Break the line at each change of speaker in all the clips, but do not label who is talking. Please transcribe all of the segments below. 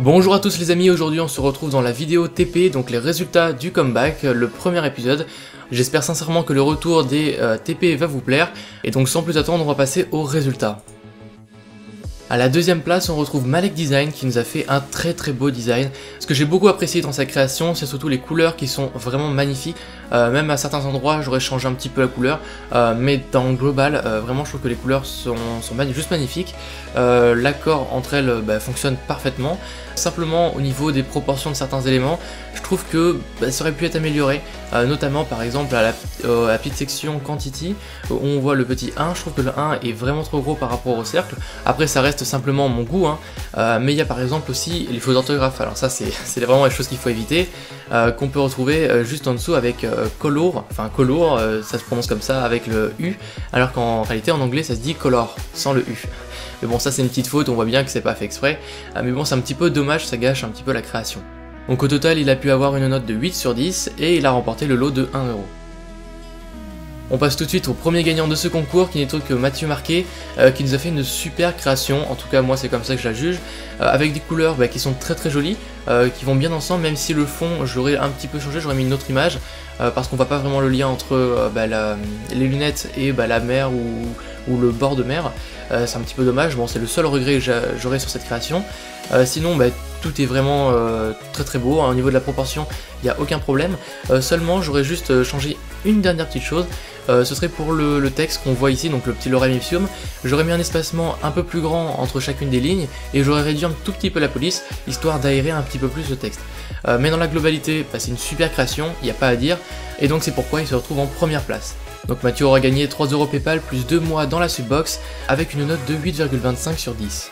Bonjour à tous les amis, aujourd'hui on se retrouve dans la vidéo TP, donc les résultats du comeback, le premier épisode. J'espère sincèrement que le retour des TP va vous plaire, et donc sans plus attendre on va passer aux résultats. À la deuxième place, on retrouve Malek Design qui nous a fait un très beau design. Ce que j'ai beaucoup apprécié dans sa création, c'est surtout les couleurs qui sont vraiment magnifiques. Même à certains endroits, j'aurais changé un petit peu la couleur, mais dans le global, vraiment je trouve que les couleurs sont juste magnifiques. L'accord entre elles fonctionne parfaitement. Simplement au niveau des proportions de certains éléments, je trouve que ça aurait pu être amélioré, notamment par exemple à la petite section Quantity, où on voit le petit 1, je trouve que le 1 est vraiment trop gros par rapport au cercle. Après ça reste simplement mon goût, mais il y a par exemple aussi les fautes d'orthographe, alors ça c'est vraiment les choses qu'il faut éviter, qu'on peut retrouver juste en dessous avec color, ça se prononce comme ça avec le U, alors qu'en réalité en anglais ça se dit color, sans le U. Mais bon, ça c'est une petite faute, on voit bien que c'est pas fait exprès, mais bon c'est un petit peu dommage, ça gâche un petit peu la création. Donc au total il a pu avoir une note de 8 sur 10 et il a remporté le lot de 1 €. On passe tout de suite au premier gagnant de ce concours qui n'est autre que Mathieu Marquet, qui nous a fait une super création, en tout cas moi c'est comme ça que je la juge, avec des couleurs qui sont très jolies, qui vont bien ensemble, même si le fond je l'aurais un petit peu changé, j'aurais mis une autre image, parce qu'on voit pas vraiment le lien entre les lunettes et la mer ou le bord de mer. C'est un petit peu dommage, bon c'est le seul regret que j'aurais sur cette création. Sinon tout est vraiment très beau, au niveau de la proportion il n'y a aucun problème, seulement j'aurais juste changé une dernière petite chose, ce serait pour le texte qu'on voit ici, donc le petit lorem ipsum, j'aurais mis un espacement un peu plus grand entre chacune des lignes et j'aurais réduit un tout petit peu la police, histoire d'aérer un petit peu plus le texte. Mais dans la globalité, c'est une super création, il n'y a pas à dire, et donc c'est pourquoi il se retrouve en première place. Donc Mathieu aura gagné 3 € PayPal plus 2 mois dans la subbox avec une note de 8,25 sur 10.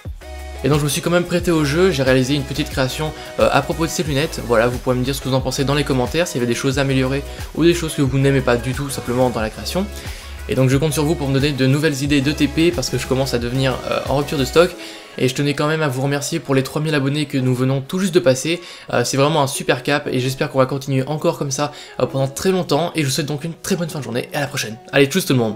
Et donc je me suis quand même prêté au jeu, j'ai réalisé une petite création à propos de ces lunettes. Voilà, vous pourrez me dire ce que vous en pensez dans les commentaires, s'il y avait des choses à améliorer ou des choses que vous n'aimez pas du tout simplement dans la création. Et donc je compte sur vous pour me donner de nouvelles idées de TP parce que je commence à devenir en rupture de stock. Et je tenais quand même à vous remercier pour les 3000 abonnés que nous venons tout juste de passer. C'est vraiment un super cap et j'espère qu'on va continuer encore comme ça pendant très longtemps. Et je vous souhaite donc une très bonne fin de journée et à la prochaine. Allez, tchuss tout le monde!